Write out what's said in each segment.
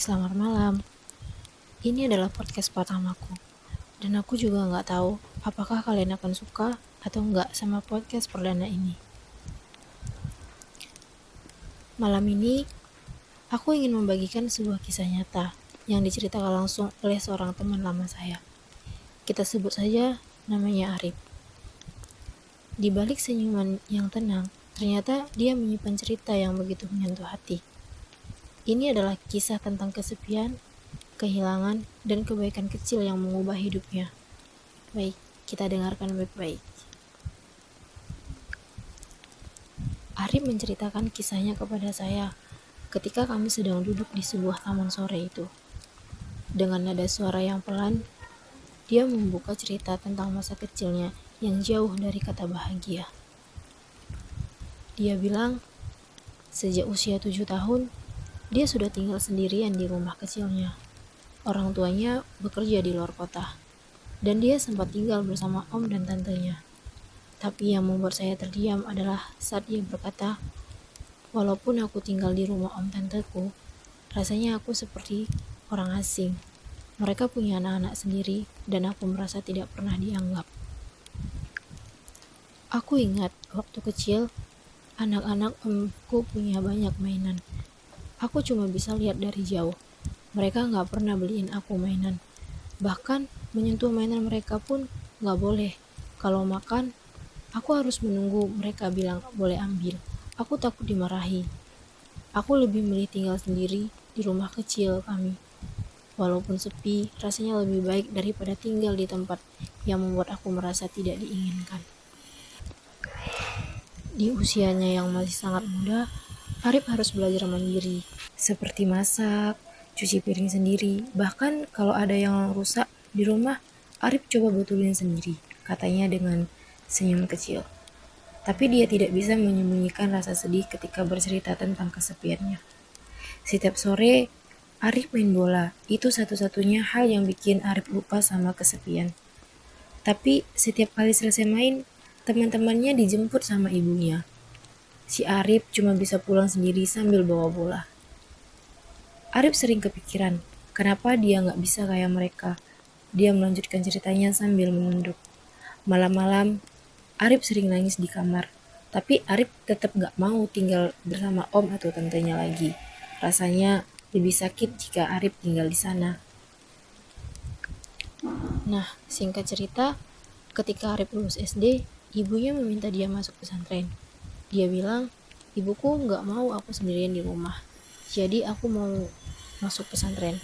Selamat malam. Ini adalah podcast pertamaku, dan aku juga nggak tahu apakah kalian akan suka atau nggak sama podcast perdana ini. Malam ini, aku ingin membagikan sebuah kisah nyata yang diceritakan langsung oleh seorang teman lama saya. Kita sebut saja namanya Arif. Di balik senyuman yang tenang, ternyata dia menyimpan cerita yang begitu menyentuh hati. Ini adalah kisah tentang kesepian, kehilangan, dan kebaikan kecil yang mengubah hidupnya. Baik, kita dengarkan baik-baik. Arif menceritakan kisahnya kepada saya ketika kami sedang duduk di sebuah taman sore itu. Dengan nada suara yang pelan, dia membuka cerita tentang masa kecilnya yang jauh dari kata bahagia. Dia bilang, sejak usia 7 tahun, dia sudah tinggal sendirian di rumah kecilnya. Orang tuanya bekerja di luar kota, dan dia sempat tinggal bersama om dan tantenya. Tapi yang membuat saya terdiam adalah saat dia berkata, walaupun aku tinggal di rumah om tanteku, rasanya aku seperti orang asing. Mereka punya anak-anak sendiri, dan aku merasa tidak pernah dianggap. Aku ingat waktu kecil, anak-anak omku punya banyak mainan. Aku cuma bisa lihat dari jauh. Mereka nggak pernah beliin aku mainan. Bahkan menyentuh mainan mereka pun nggak boleh. Kalau makan, aku harus menunggu mereka bilang boleh ambil. Aku takut dimarahi. Aku lebih milih tinggal sendiri di rumah kecil kami. Walaupun sepi, rasanya lebih baik daripada tinggal di tempat yang membuat aku merasa tidak diinginkan. Di usianya yang masih sangat muda, Arif harus belajar mandiri, seperti masak, cuci piring sendiri. Bahkan kalau ada yang rusak di rumah, Arif coba betulin sendiri, katanya dengan senyum kecil. Tapi dia tidak bisa menyembunyikan rasa sedih ketika bercerita tentang kesepiannya. Setiap sore, Arif main bola. Itu satu-satunya hal yang bikin Arif lupa sama kesepian. Tapi setiap kali selesai main, teman-temannya dijemput sama ibunya. Si Arif cuma bisa pulang sendiri sambil bawa bola. Arif sering kepikiran, kenapa dia nggak bisa kayak mereka. Dia melanjutkan ceritanya sambil menunduk. Malam-malam, Arif sering nangis di kamar. Tapi Arif tetap nggak mau tinggal bersama om atau tantenya lagi. Rasanya lebih sakit jika Arif tinggal di sana. Nah, singkat cerita, ketika Arif lulus SD, ibunya meminta dia masuk pesantren. Dia bilang, ibuku nggak mau aku sendirian di rumah. Jadi aku mau masuk pesantren.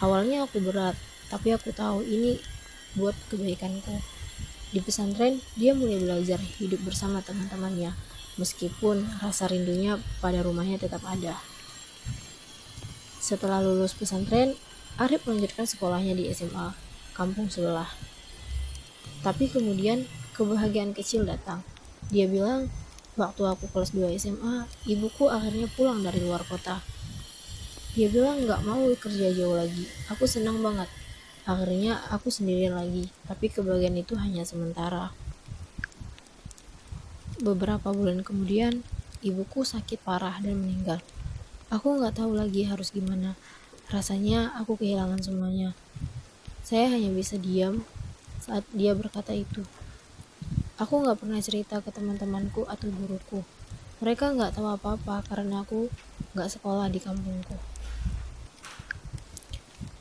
Awalnya aku berat, tapi aku tahu ini buat kebaikanku. Di pesantren, dia mulai belajar hidup bersama teman-temannya, meskipun rasa rindunya pada rumahnya tetap ada. Setelah lulus pesantren, Arif melanjutkan sekolahnya di SMA, kampung sebelah. Tapi kemudian, kebahagiaan kecil datang. Dia bilang, waktu aku kelas 2 SMA, ibuku akhirnya pulang dari luar kota. Dia bilang gak mau kerja jauh lagi. Aku senang banget. Akhirnya aku sendirian lagi, tapi kebahagiaan itu hanya sementara. Beberapa bulan kemudian, ibuku sakit parah dan meninggal. Aku gak tahu lagi harus gimana. Rasanya aku kehilangan semuanya. Saya hanya bisa diam saat dia berkata itu. Aku gak pernah cerita ke teman-temanku atau guruku. Mereka gak tahu apa-apa karena aku gak sekolah di kampungku.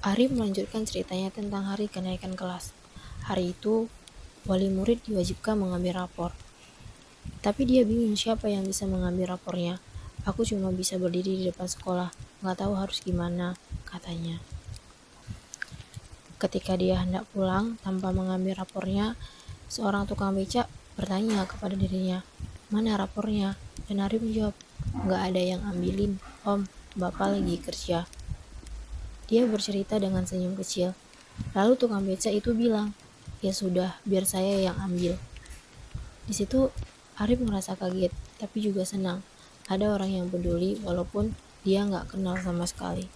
Arif melanjutkan ceritanya tentang hari kenaikan kelas. Hari itu, wali murid diwajibkan mengambil rapor. Tapi dia bingung siapa yang bisa mengambil rapornya. Aku cuma bisa berdiri di depan sekolah, gak tahu harus gimana, katanya. Ketika dia hendak pulang tanpa mengambil rapornya, seorang tukang becak bertanya kepada dirinya, mana rapornya? Dan Arif menjawab, gak ada yang ambilin, om, bapak lagi kerja. Dia bercerita dengan senyum kecil. Lalu tukang becak itu bilang, ya sudah, biar saya yang ambil. Di situ Arif merasa kaget, tapi juga senang. Ada orang yang peduli walaupun dia gak kenal sama sekali.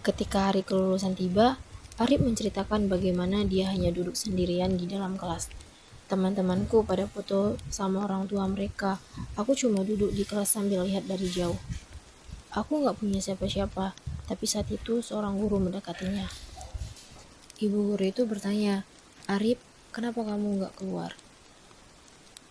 Ketika hari kelulusan tiba, Arif menceritakan bagaimana dia hanya duduk sendirian di dalam kelas. Teman-temanku pada foto sama orang tua mereka. Aku cuma duduk di kelas sambil lihat dari jauh. Aku nggak punya siapa-siapa, tapi saat itu seorang guru mendekatinya. Ibu guru itu bertanya, "Arif, kenapa kamu nggak keluar?"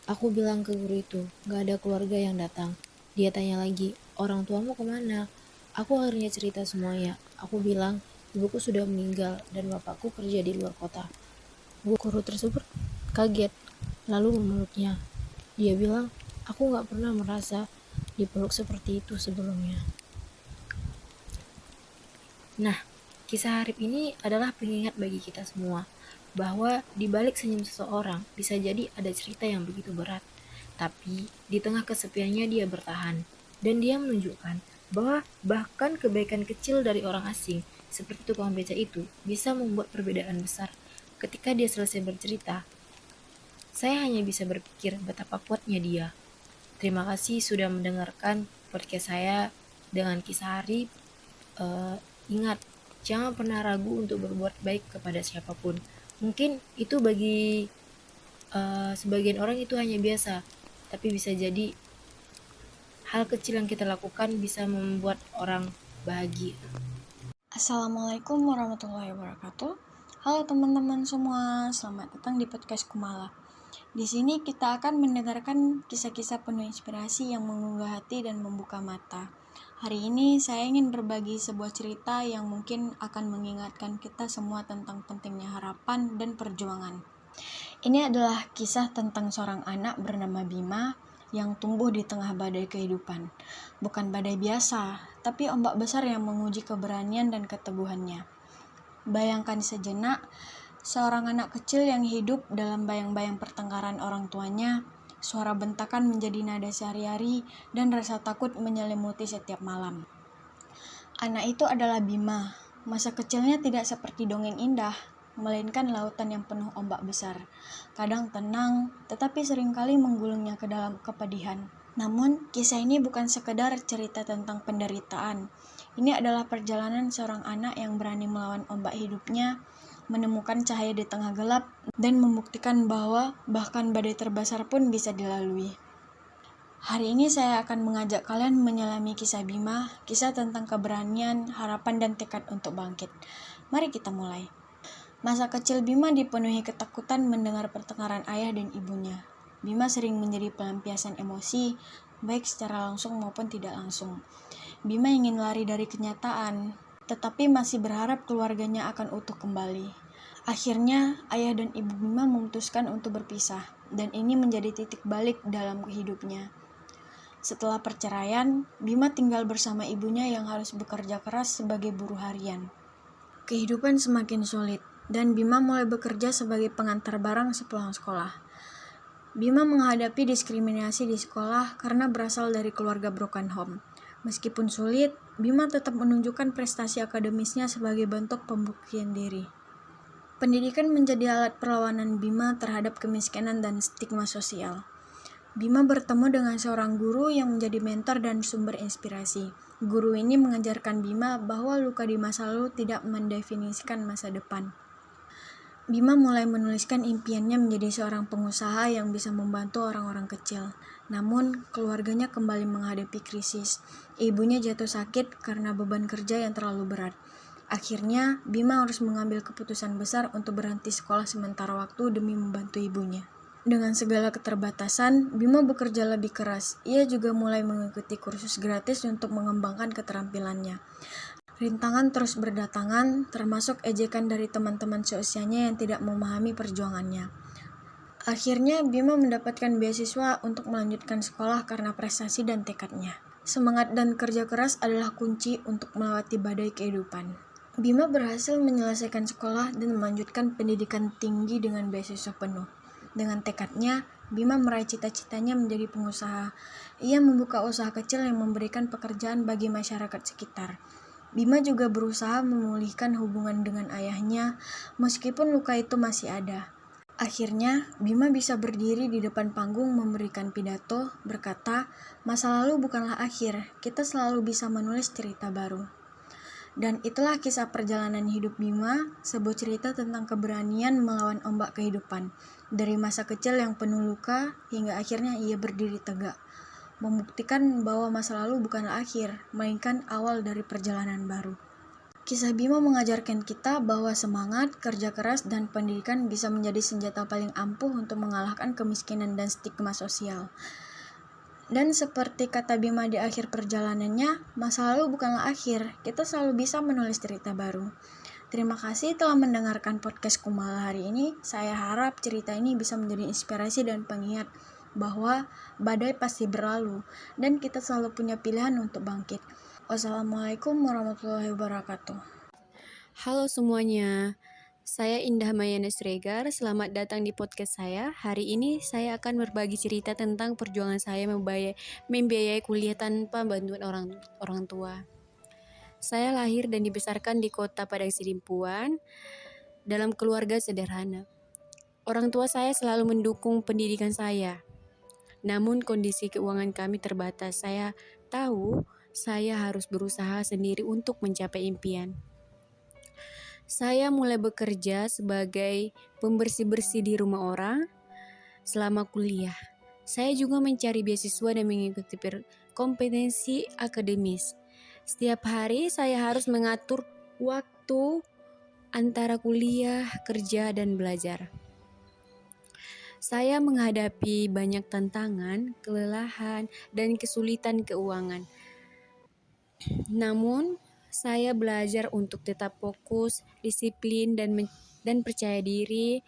Aku bilang ke guru itu, "Nggak ada keluarga yang datang." Dia tanya lagi, "Orang tuamu kemana?" Aku akhirnya cerita semuanya. Aku bilang, ibuku sudah meninggal dan bapakku kerja di luar kota. Guru tersebut kaget, lalu memeluknya. Dia bilang, "Aku nggak pernah merasa dipeluk seperti itu sebelumnya." Nah, kisah Arif ini adalah pengingat bagi kita semua bahwa di balik senyum seseorang bisa jadi ada cerita yang begitu berat. Tapi di tengah kesepiannya dia bertahan dan dia menunjukkan bahwa bahkan kebaikan kecil dari orang asing seperti tukang beca itu bisa membuat perbedaan besar. Ketika dia selesai bercerita, saya hanya bisa berpikir betapa kuatnya dia. Terima kasih sudah mendengarkan podcast saya dengan kisah Arif. Eh, Ingat, jangan pernah ragu untuk berbuat baik kepada siapapun. Mungkin itu bagi sebagian orang itu hanya biasa, tapi bisa jadi hal kecil yang kita lakukan bisa membuat orang bahagia. Assalamualaikum warahmatullahi wabarakatuh. Halo teman-teman semua, selamat datang di podcast Kumala. Di sini kita akan mendengarkan kisah-kisah penuh inspirasi yang menggugah hati dan membuka mata. Hari ini saya ingin berbagi sebuah cerita yang mungkin akan mengingatkan kita semua tentang pentingnya harapan dan perjuangan. Ini adalah kisah tentang seorang anak bernama Bima yang tumbuh di tengah badai kehidupan. Bukan badai biasa, tapi ombak besar yang menguji keberanian dan keteguhannya. Bayangkan sejenak, seorang anak kecil yang hidup dalam bayang-bayang pertengkaran orang tuanya, suara bentakan menjadi nada sehari-hari, dan rasa takut menyelimuti setiap malam. Anak itu adalah Bima. Masa kecilnya tidak seperti dongeng indah, melainkan lautan yang penuh ombak besar. Kadang tenang, tetapi seringkali menggulungnya ke dalam kepedihan. Namun, kisah ini bukan sekedar cerita tentang penderitaan. Ini adalah perjalanan seorang anak yang berani melawan ombak hidupnya, menemukan cahaya di tengah gelap, dan membuktikan bahwa bahkan badai terbesar pun bisa dilalui. Hari ini saya akan mengajak kalian menyelami kisah Bima, kisah tentang keberanian, harapan, dan tekad untuk bangkit. Mari kita mulai. Masa kecil Bima dipenuhi ketakutan mendengar pertengkaran ayah dan ibunya. Bima sering menjadi pelampiasan emosi, baik secara langsung maupun tidak langsung. Bima ingin lari dari kenyataan, tetapi masih berharap keluarganya akan utuh kembali. Akhirnya, ayah dan ibu Bima memutuskan untuk berpisah, dan ini menjadi titik balik dalam hidupnya. Setelah perceraian, Bima tinggal bersama ibunya yang harus bekerja keras sebagai buruh harian. Kehidupan semakin sulit, dan Bima mulai bekerja sebagai pengantar barang sepulang sekolah. Bima menghadapi diskriminasi di sekolah karena berasal dari keluarga broken home. Meskipun sulit, Bima tetap menunjukkan prestasi akademisnya sebagai bentuk pembuktian diri. Pendidikan menjadi alat perlawanan Bima terhadap kemiskinan dan stigma sosial. Bima bertemu dengan seorang guru yang menjadi mentor dan sumber inspirasi. Guru ini mengajarkan Bima bahwa luka di masa lalu tidak mendefinisikan masa depan. Bima mulai menuliskan impiannya menjadi seorang pengusaha yang bisa membantu orang-orang kecil. Namun, keluarganya kembali menghadapi krisis. Ibunya jatuh sakit karena beban kerja yang terlalu berat. Akhirnya, Bima harus mengambil keputusan besar untuk berhenti sekolah sementara waktu demi membantu ibunya. Dengan segala keterbatasan, Bima bekerja lebih keras. Ia juga mulai mengikuti kursus gratis untuk mengembangkan keterampilannya. Rintangan terus berdatangan, termasuk ejekan dari teman-teman seusianya yang tidak memahami perjuangannya. Akhirnya, Bima mendapatkan beasiswa untuk melanjutkan sekolah karena prestasi dan tekadnya. Semangat dan kerja keras adalah kunci untuk melewati badai kehidupan. Bima berhasil menyelesaikan sekolah dan melanjutkan pendidikan tinggi dengan beasiswa penuh. Dengan tekadnya, Bima meraih cita-citanya menjadi pengusaha. Ia membuka usaha kecil yang memberikan pekerjaan bagi masyarakat sekitar. Bima juga berusaha memulihkan hubungan dengan ayahnya, meskipun luka itu masih ada. Akhirnya, Bima bisa berdiri di depan panggung memberikan pidato, berkata, "Masa lalu bukanlah akhir, kita selalu bisa menulis cerita baru." Dan itulah kisah perjalanan hidup Bima, sebuah cerita tentang keberanian melawan ombak kehidupan. Dari masa kecil yang penuh luka, hingga akhirnya ia berdiri tegak. membuktikan bahwa masa lalu bukanlah akhir, melainkan awal dari perjalanan baru. Kisah Bima mengajarkan kita bahwa semangat, kerja keras, dan pendidikan bisa menjadi senjata paling ampuh untuk mengalahkan kemiskinan dan stigma sosial. Dan seperti kata Bima di akhir perjalanannya, masa lalu bukanlah akhir, kita selalu bisa menulis cerita baru. Terima kasih telah mendengarkan podcast Kumala hari ini. Saya harap cerita ini bisa menjadi inspirasi dan pengingat bahwa badai pasti berlalu dan kita selalu punya pilihan untuk bangkit. Wassalamualaikum warahmatullahi wabarakatuh. Halo semuanya, saya Indah Mayana Sregar. Selamat datang di podcast saya. Hari ini saya akan berbagi cerita tentang perjuangan saya membiayai kuliah tanpa bantuan orang tua. Saya lahir dan dibesarkan di kota Padang Sidimpuan dalam keluarga sederhana. Orang tua saya selalu mendukung pendidikan saya. Namun kondisi keuangan kami terbatas. Saya tahu saya harus berusaha sendiri untuk mencapai impian. Saya mulai bekerja sebagai pembersih-bersih di rumah orang selama kuliah. Saya juga mencari beasiswa dan mengikuti kompetensi akademis. Setiap hari saya harus mengatur waktu antara kuliah, kerja, dan belajar. Saya menghadapi banyak tantangan, kelelahan, dan kesulitan keuangan. Namun, saya belajar untuk tetap fokus, disiplin, dan percaya diri.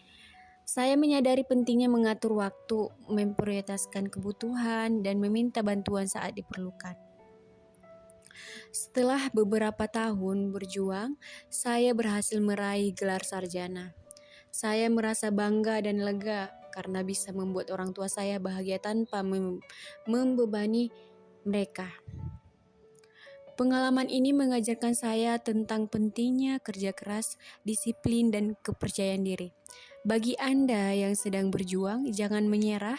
Saya menyadari pentingnya mengatur waktu, memprioritaskan kebutuhan, dan meminta bantuan saat diperlukan. Setelah beberapa tahun berjuang, saya berhasil meraih gelar sarjana. Saya merasa bangga dan lega karena bisa membuat orang tua saya bahagia tanpa membebani mereka. Pengalaman ini mengajarkan saya tentang pentingnya kerja keras, disiplin, dan kepercayaan diri. Bagi Anda yang sedang berjuang, jangan menyerah,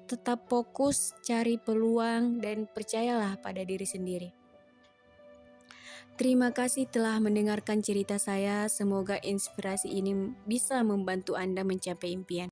tetap fokus, cari peluang, dan percayalah pada diri sendiri. Terima kasih telah mendengarkan cerita saya. Semoga inspirasi ini bisa membantu Anda mencapai impian.